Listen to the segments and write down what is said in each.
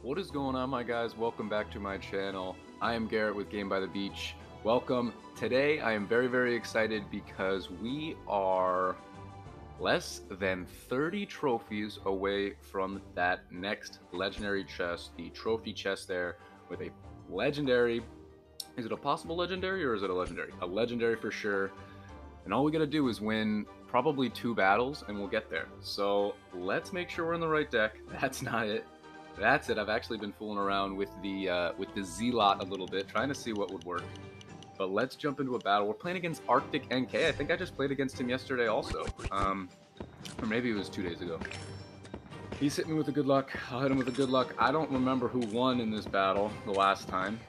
What is going on, my guys? Welcome back to my channel. I am Garrett with Game by the Beach. Welcome. Today I am very excited because we are less than 30 trophies away from that next legendary chest, the trophy chest there with a legendary. Is it a possible legendary or is it a legendary? A legendary for sure. And all we gotta do is win probably 2 battles and we'll get there. So let's make sure we're in the right deck. That's not it. That's it. I've actually been fooling around with the Zealot a little bit, trying to see what would work. But let's jump into a battle. We're playing against Arctic NK. I think I just played against him yesterday also. Or maybe it was 2 days ago. He's hitting me with a good luck. I'll hit him with a good luck. I don't remember who won in this battle the last time.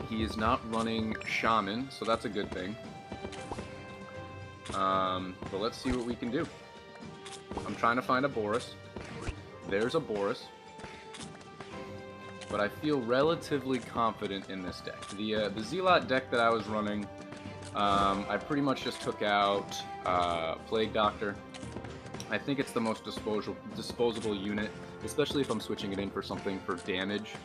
He is not running Shaman, so that's a good thing. But let's see what we can do. I'm trying to find a Boris. There's a Boris. But I feel relatively confident in this deck. The Zealot deck that I was running, I pretty much just took out Plague Doctor. I think it's the most disposable unit, especially if I'm switching it in for something for damage,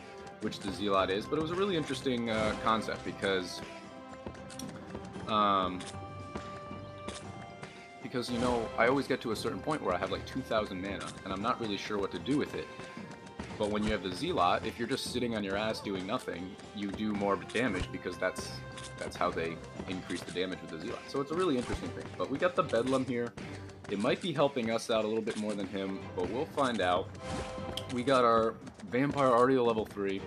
which the Zealot is. But it was a really interesting concept because, you know, I always get to a certain point where I have like 2,000 mana, and I'm not really sure what to do with it. But when you have the Zealot, if you're just sitting on your ass doing nothing, you do more damage because that's how they increase the damage with the Zealot. So it's a really interesting thing. But we got the Bedlam here. It might be helping us out a little bit more than him, but we'll find out. We got our Vampire already at level 3.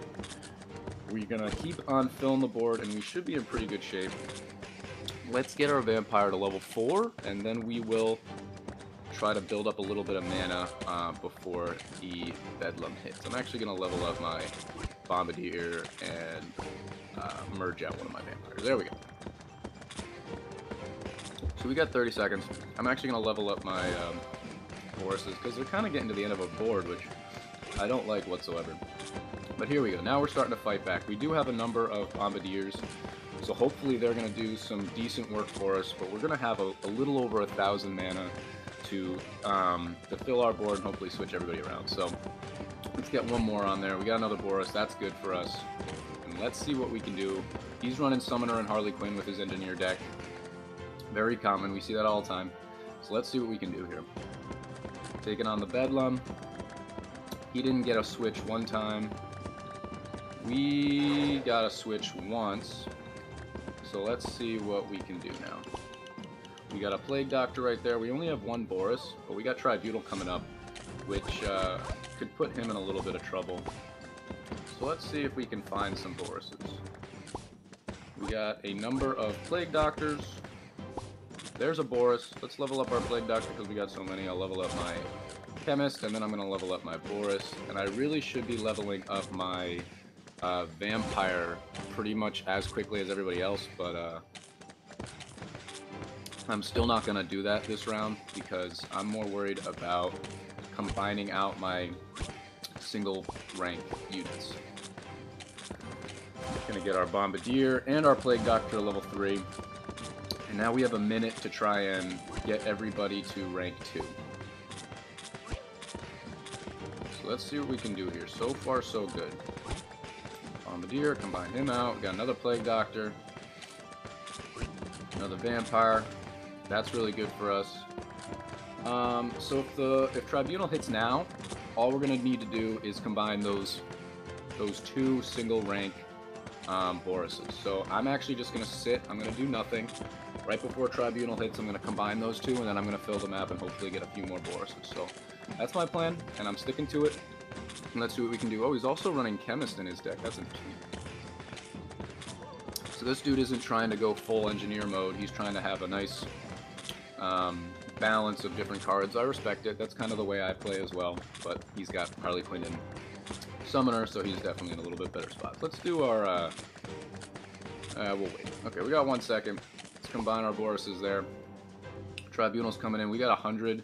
We're gonna keep on filling the board, and we should be in pretty good shape. Let's get our Vampire to level 4, and then we will try to build up a little bit of mana before the Bedlam hits. I'm actually going to level up my Bombardier and merge out one of my Vampires. There we go. So we got 30 seconds. I'm actually going to level up my Boruses because they're kind of getting to the end of a board, which I don't like whatsoever. But here we go. Now we're starting to fight back. We do have a number of Bombardiers, so hopefully they're going to do some decent work for us, but we're going to have a little over 1,000 mana to fill our board and hopefully switch everybody around. So let's get one more on there. We got another Boris. That's good for us. And let's see what we can do. He's running Summoner and Harley Quinn with his Engineer deck. Very common. We see that all the time. So let's see what we can do here. Taking on the Bedlam. He didn't get a switch one time. We got a switch once. So let's see what we can do now. We got a Plague Doctor right there. We only have one Boris, but we got Tribunal coming up, which could put him in a little bit of trouble. So let's see if we can find some Borises. We got a number of Plague Doctors. There's a Boris. Let's level up our Plague Doctor because we got so many. I'll level up my Chemist, and then I'm going to level up my Boris. And I really should be leveling up my Vampire pretty much as quickly as everybody else, but I'm still not going to do that this round because I'm more worried about combining out my single rank units. Going to get our Bombardier and our Plague Doctor to level 3. And now we have a minute to try and get everybody to rank 2. So let's see what we can do here. So far, so good. Bombardier, combine him out. We got another Plague Doctor. Another Vampire. That's really good for us. So if Tribunal hits now, all we're going to need to do is combine those 2 single rank Borises. So I'm actually just going to sit. I'm going to do nothing. Right before Tribunal hits, I'm going to combine those 2, and then I'm going to fill the map and hopefully get a few more Borises. So that's my plan, and I'm sticking to it. And let's see what we can do. Oh, he's also running Chemist in his deck. That's interesting. So this dude isn't trying to go full Engineer mode. He's trying to have a nice balance of different cards. I respect it. That's kind of the way I play as well. But he's got Harley Quinn and Summoner, so he's definitely in a little bit better spot. Let's do our... we'll wait. Okay, we got 1 second. Let's combine our Borises there. Tribunal's coming in. We got 100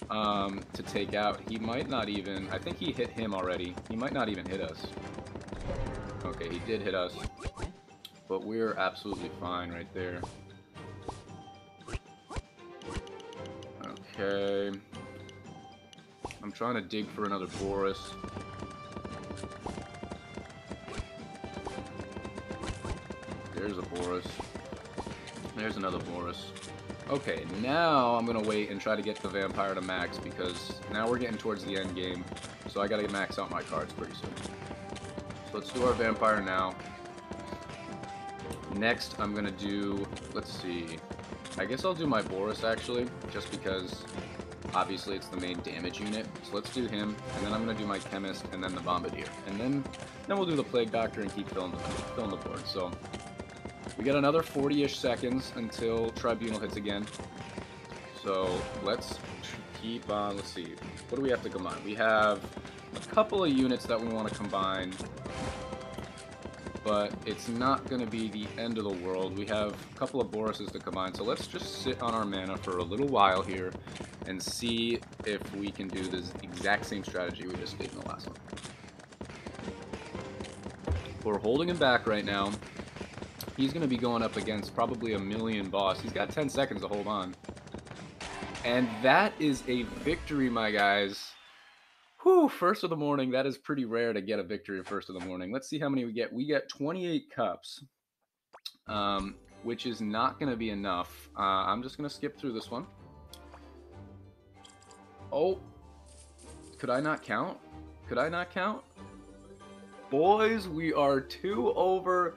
to take out. He might not even... I think he hit him already. He might not even hit us. Okay, he did hit us. But we're absolutely fine right there. Okay. I'm trying to dig for another Boris. There's a Boris. There's another Boris. Okay, now I'm gonna wait and try to get the Vampire to max, because now we're getting towards the end game, so I gotta max out my cards pretty soon. So let's do our Vampire now. Next, I'm gonna do, let's see, I guess I'll do my Boris actually, just because obviously it's the main damage unit. So let's do him, and then I'm gonna do my Chemist, and then the Bombardier, and then we'll do the Plague Doctor and keep filling the board. So we got another 40-ish seconds until Tribunal hits again. So let's keep on. Let's see, what do we have to combine? We have a couple of units that we want to combine, but it's not going to be the end of the world. We have a couple of Borises to combine, so let's just sit on our mana for a little while here and see if we can do this exact same strategy we just did in the last one. We're holding him back right now. He's going to be going up against probably a million boss. He's got 10 seconds to hold on. And that is a victory, my guys. Whew, first of the morning. That is pretty rare to get a victory first of the morning. Let's see how many we get. We get 28 cups, which is not going to be enough. I'm just going to skip through this one. Oh, could I not count? Could I not count? Boys, we are 2 over.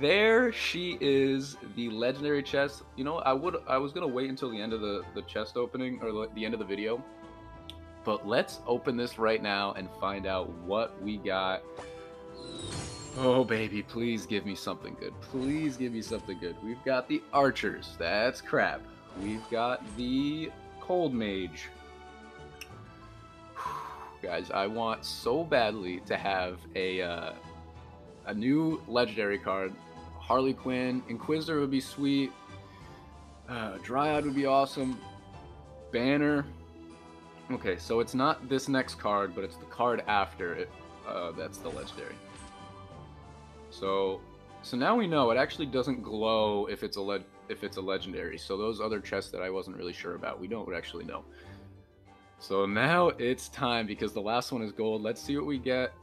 There she is, the legendary chest. You know, I was gonna wait until the end of the chest opening, or the end of the video, but let's open this right now and find out what we got. Oh baby, please give me something good. Please give me something good. We've got the archers. That's crap. We've got the cold mage. Guys, I want so badly to have a new legendary card. Harley Quinn, Inquisitor would be sweet. Dryad would be awesome. Banner. Okay, so it's not this next card, but it's the card after it. That's the legendary. So now we know it actually doesn't glow if it's a legendary. So those other chests that I wasn't really sure about, we don't actually know. So now it's time, because the last one is gold. Let's see what we get.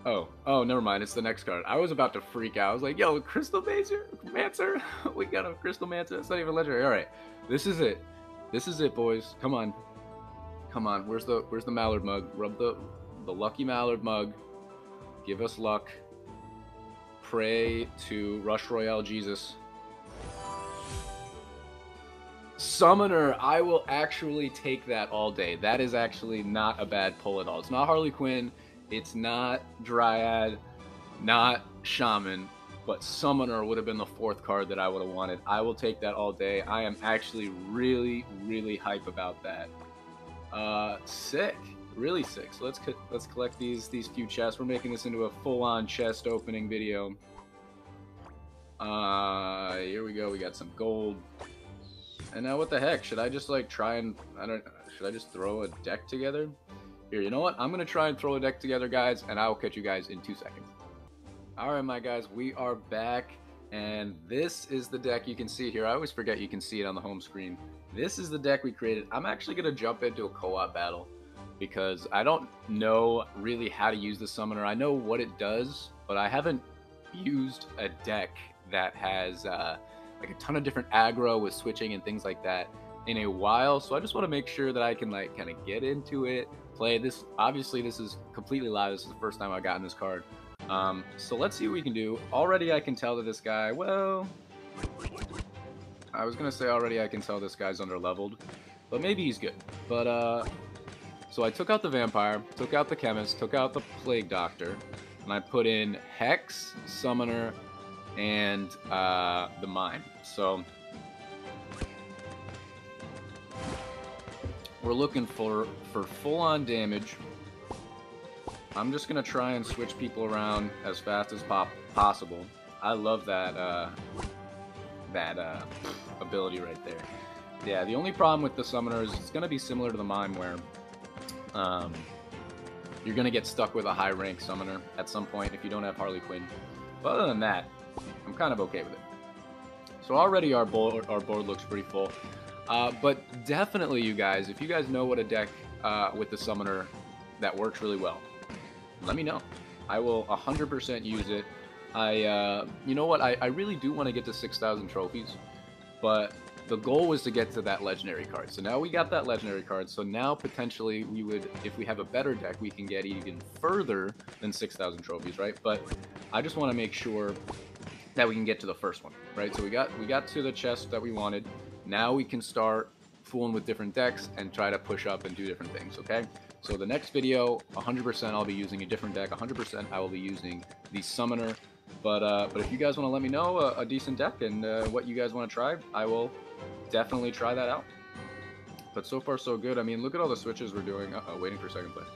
Oh, never mind. It's the next card. I was about to freak out. I was like, yo, Crystal Mancer? We got a Crystal Mancer. It's not even legendary. All right. This is it. This is it, boys. Come on. Come on. Where's the Mallard mug? Rub the lucky Mallard mug. Give us luck. Pray to Rush Royale Jesus. Summoner. I will actually take that all day. That is actually not a bad pull at all. It's not Harley Quinn. It's not Dryad, not Shaman, but Summoner would have been the 4th card that I would have wanted. I will take that all day. I am actually really, really hype about that. Sick. Really sick. So let's collect these few chests. We're making this into a full-on chest opening video. Here we go. We got some gold. And now what the heck? Should I just like try and, should I just throw a deck together? Here, you know what? I'm going to try and throw a deck together, guys, and I will catch you guys in 2 seconds. Alright, my guys, we are back, and this is the deck you can see here. I always forget you can see it on the home screen. This is the deck we created. I'm actually going to jump into a co-op battle, because I don't know really how to use the Summoner. I know what it does, but I haven't used a deck that has like a ton of different aggro with switching and things like that in a while, so I just want to make sure that I can like kind of get into it, play this. Obviously this is completely live. This is the first time I've gotten this card, so let's see what we can do. Already I can tell that this guy, well, I was gonna say already I can tell this guy's under leveled, but maybe he's good. But so I took out the Vampire, took out the Chemist, took out the Plague Doctor, and I put in Hex, Summoner, and the Mime. So we're looking for full-on damage. I'm just gonna try and switch people around as fast as possible. I love that ability right there. Yeah, the only problem with the Summoner is it's gonna be similar to the Mime, where you're gonna get stuck with a high-rank Summoner at some point if you don't have Harley Quinn. But other than that, I'm kind of okay with it. So already our board looks pretty full. But definitely, you guys, if you guys know what a deck with the summoner that works really well, let me know. I will 100% use it. You know what? I really do want to get to 6,000 trophies, but the goal was to get to that legendary card. So now we got that legendary card. So now potentially we would, if we have a better deck, we can get even further than 6,000 trophies, right? But I just want to make sure that we can get to the first one, right? So we got to the chest that we wanted. Now we can start fooling with different decks and try to push up and do different things, okay? So the next video, 100% I'll be using a different deck. 100% I will be using the summoner. But if you guys want to let me know a decent deck and what you guys want to try, I will definitely try that out. But so far so good. I mean, look at all the switches we're doing. Uh-oh, waiting for second place.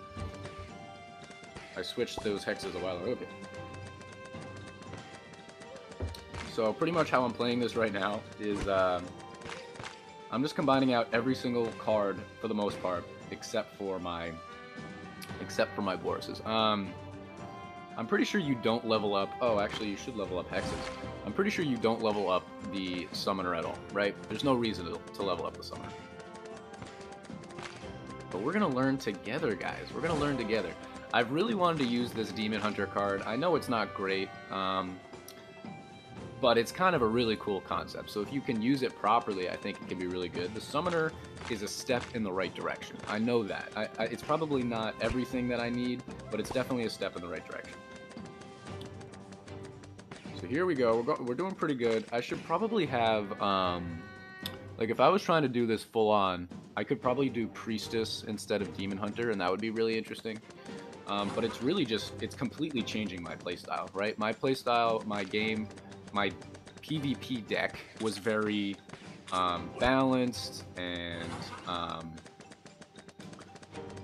I switched those hexes a while ago. Okay. So pretty much how I'm playing this right now is I'm just combining out every single card for the most part, except for my Boruses. I'm pretty sure you don't level up. Oh, actually, you should level up hexes. I'm pretty sure you don't level up the summoner at all, right? There's no reason to level up the summoner. But we're gonna learn together, guys. We're gonna learn together. I've really wanted to use this Demon Hunter card. I know it's not great, but it's kind of a really cool concept. So if you can use it properly, I think it can be really good. The summoner is a step in the right direction. I know that. It's probably not everything that I need, but it's definitely a step in the right direction. So here we go. We're doing pretty good. I should probably have, like if I was trying to do this full on, I could probably do Priestess instead of Demon Hunter, and that would be really interesting. But it's really just, it's completely changing my playstyle, right? My playstyle, my game, my PvP deck was very balanced, and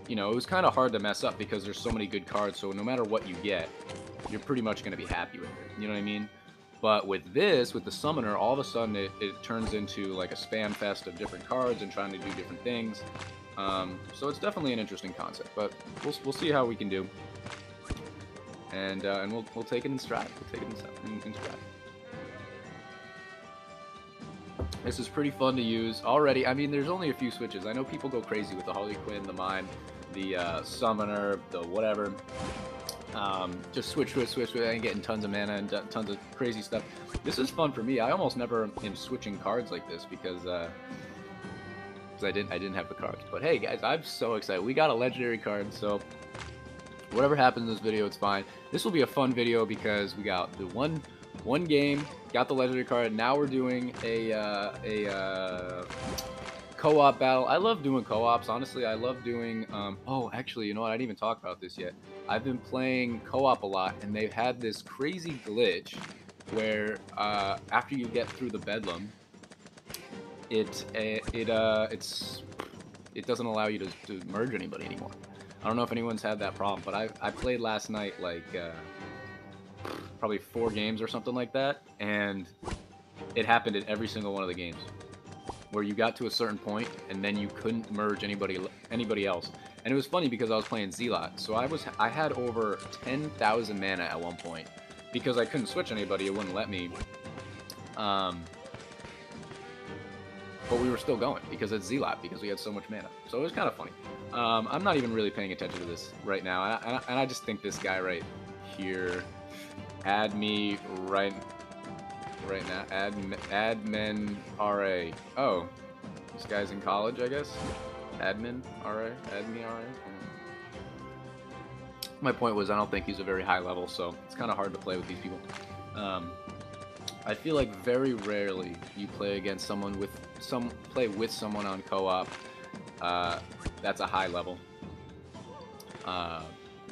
you know, it was kind of hard to mess up because there's so many good cards, so no matter what you get, you're pretty much going to be happy with it, you know what I mean? But with this, with the summoner, all of a sudden it turns into like a spam fest of different cards and trying to do different things. So it's definitely an interesting concept, but we'll see how we can do, and we'll take it in stride. We'll take it in stride. This is pretty fun to use already. I mean, there's only a few switches. I know people go crazy with the Harley Quinn, the Mime, the Summoner, the whatever. Just switch, and getting tons of mana and tons of crazy stuff. This is fun for me. I almost never am switching cards like this because I didn't have the cards. But hey, guys, I'm so excited. We got a legendary card, so whatever happens in this video, it's fine. This will be a fun video because we got the one game, got the legendary card. Now we're doing a co-op battle. I love doing co-ops. Honestly, I love doing. Oh, actually, you know what? I didn't even talk about this yet. I've been playing co-op a lot, and they've had this crazy glitch where after you get through the Bedlam, it doesn't allow you to merge anybody anymore. I don't know if anyone's had that problem, but I played last night like probably 4 games or something like that, and it happened in every single one of the games where you got to a certain point and then you couldn't merge anybody else. And it was funny because I was playing Zealot, so I had over 10,000 mana at one point because I couldn't switch anybody. It wouldn't let me. But we were still going because it's Zealot, because we had so much mana. So it was kind of funny. I'm not even really paying attention to this right now, and I just think this guy right here, add me right now, admin RA. Oh, this guy's in college, I guess. Admin RA, admin RA. My point was, I don't think he's a very high level, so it's kind of hard to play with these people. I feel like very rarely you play against someone play with someone on co-op that's a high level.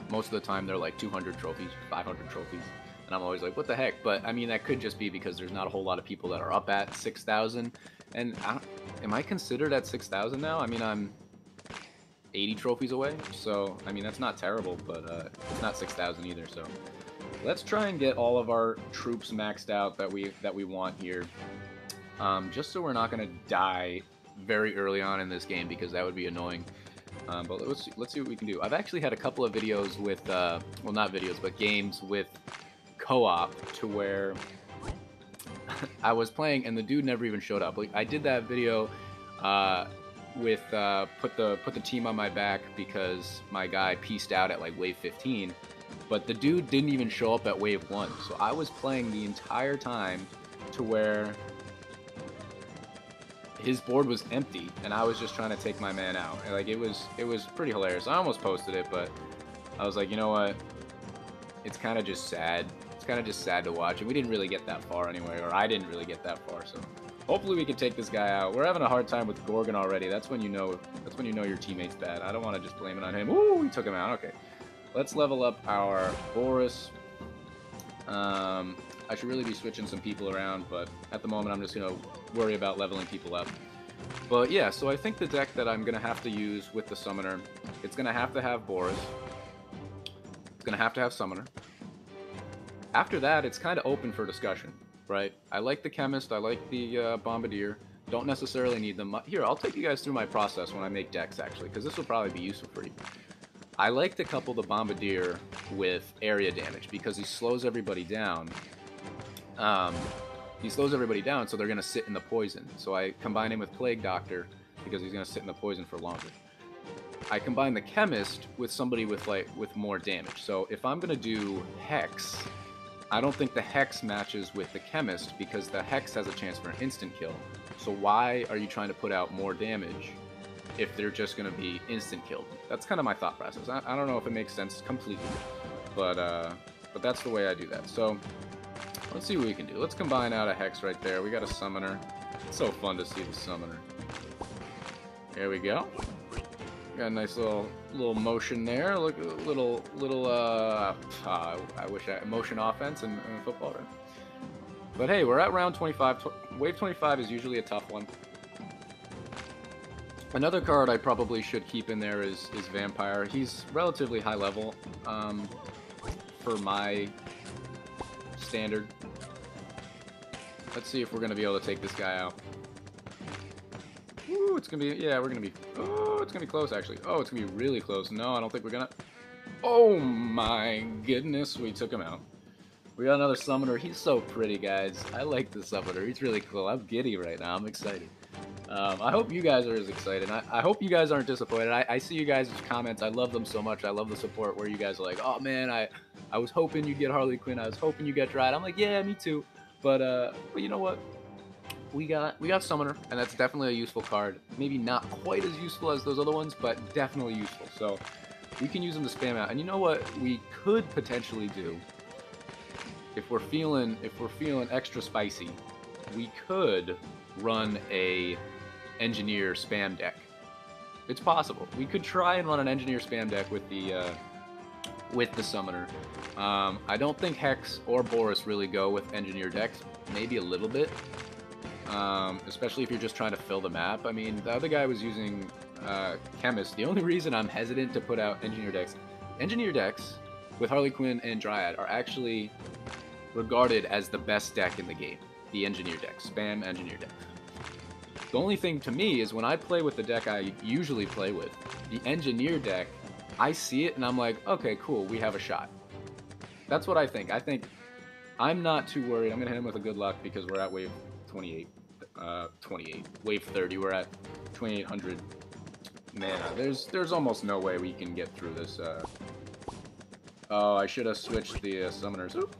Most of the time they're like 200 trophies, 500 trophies, and I'm always like, what the heck? But I mean, that could just be because there's not a whole lot of people that are up at 6,000. And am I considered at 6,000 now? I mean, I'm 80 trophies away, so I mean, that's not terrible, but it's not 6,000 either. So let's try and get all of our troops maxed out that we want here, just so we're not gonna die very early on in this game, because that would be annoying. But let's see what we can do. I've actually had a couple of videos with, well, not videos, but games with co-op to where I was playing and the dude never even showed up. Like, I did that video with put the team on my back because my guy pieced out at like wave 15, but the dude didn't even show up at wave 1. So I was playing the entire time to where his board was empty and I was just trying to take my man out. And like it was pretty hilarious. I almost posted it, but I was like, you know what? It's kind of just sad. It's kind of just sad to watch, and we didn't really get that far anyway, or I didn't really get that far. So hopefully we can take this guy out. We're having a hard time with Gorgon already. That's when you know your teammate's bad. I don't want to just blame it on him. Ooh, we took him out. Okay, let's level up our Boris. I should really be switching some people around, but at the moment I'm just gonna worry about leveling people up. But yeah, so I think the deck that I'm gonna have to use with the Summoner, it's gonna have to have Boris. It's gonna have to have Summoner. After that, it's kind of open for discussion, right? I like the Chemist, I like the Bombardier. Don't necessarily need them. Here, I'll take you guys through my process when I make decks, actually, because this will probably be useful for you. I like to couple the Bombardier with area damage, because he slows everybody down. He slows everybody down, so they're going to sit in the poison. So I combine him with Plague Doctor, because he's going to sit in the poison for longer. I combine the Chemist with somebody with more damage. So if I'm going to do Hex, I don't think the Hex matches with the Chemist because the Hex has a chance for an instant kill. So why are you trying to put out more damage if they're just going to be instant killed? That's kind of my thought process. I don't know if it makes sense completely, but that's the way I do that. So let's see what we can do. Let's combine out a Hex right there. We got a Summoner. It's so fun to see the Summoner. There we go. Got a nice little motion there. Look, I wish motion offense in football, right? But hey, we're at round 25. Wave 25 is usually a tough one. Another card I probably should keep in there is Vampire. He's relatively high level for my standard. Let's see if we're gonna be able to take this guy out. Ooh, it's gonna be, yeah, we're gonna be, oh, it's gonna be close actually. Oh, it's gonna be really close. No, I don't think we're gonna, oh my goodness, we took him out. We got another Summoner. He's so pretty, guys. I like the Summoner. He's really cool. I'm giddy right now. I'm excited. I hope you guys are as excited. I hope you guys aren't disappointed. I see you guys' comments. I love them so much. I love the support where you guys are like, oh man, I was hoping you'd get Harley Quinn. I was hoping you get Dryad. I'm like, yeah, me too. But you know what? We got Summoner, and that's definitely a useful card. Maybe not quite as useful as those other ones, but definitely useful. So we can use them to spam out. And you know what we could potentially do? If we're feeling extra spicy, we could run a Engineer spam deck. It's possible. We could try and run an Engineer spam deck with the Summoner. I don't think Hex or Boris really go with Engineer decks. Maybe a little bit. Especially if you're just trying to fill the map. I mean, the other guy was using Chemist. The only reason I'm hesitant to put out Engineer decks with Harley Quinn and Dryad are actually regarded as the best deck in the game. The Engineer deck. Spam Engineer deck. The only thing to me is when I play with the deck I usually play with, the Engineer deck, I see it and I'm like, okay, cool, we have a shot. That's what I think. I think I'm not too worried. I'm going to hit him with a good luck because we're at wave 28. Wave 30, we're at 2800 mana. There's almost no way we can get through this. Oh, I should have switched the summoners. Oop.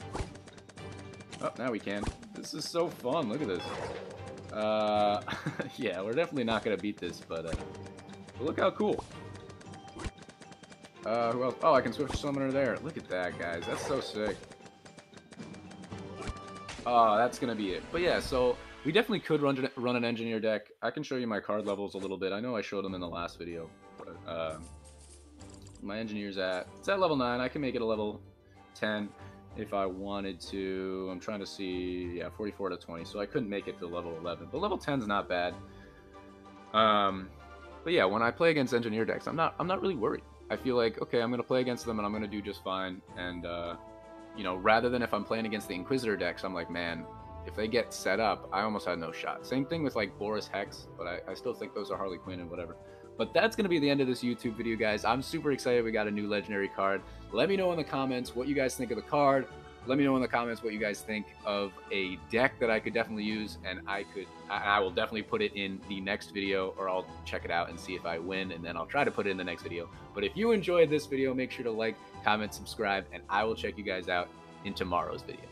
Oh, now we can. This is so fun. Look at this. Yeah, we're definitely not gonna beat this, but look how cool. Who else? Oh, I can switch summoner there. Look at that, guys. That's so sick. Oh, that's gonna be it. But yeah, so we definitely could run an Engineer deck. I can show you my card levels a little bit. I know I showed them in the last video, but my Engineer's it's at level 9. I can make it a level 10 if I wanted to. I'm trying to see, yeah, 44 to 20, so I couldn't make it to level 11, but level 10's not bad. But yeah, when I play against Engineer decks, I'm not really worried. I feel like, okay, I'm gonna play against them and I'm gonna do just fine. And you know, rather than if I'm playing against the Inquisitor decks, I'm like, man, if they get set up, I almost had no shot. Same thing with like Boris Hex, but I still think those are Harley Quinn and whatever. But that's going to be the end of this YouTube video, guys. I'm super excited we got a new legendary card. Let me know in the comments what you guys think of the card. Let me know in the comments what you guys think of a deck that I could definitely use, and I will definitely put it in the next video, or I'll check it out and see if I win, and then I'll try to put it in the next video. But if you enjoyed this video, make sure to like, comment, subscribe, and I will check you guys out in tomorrow's video.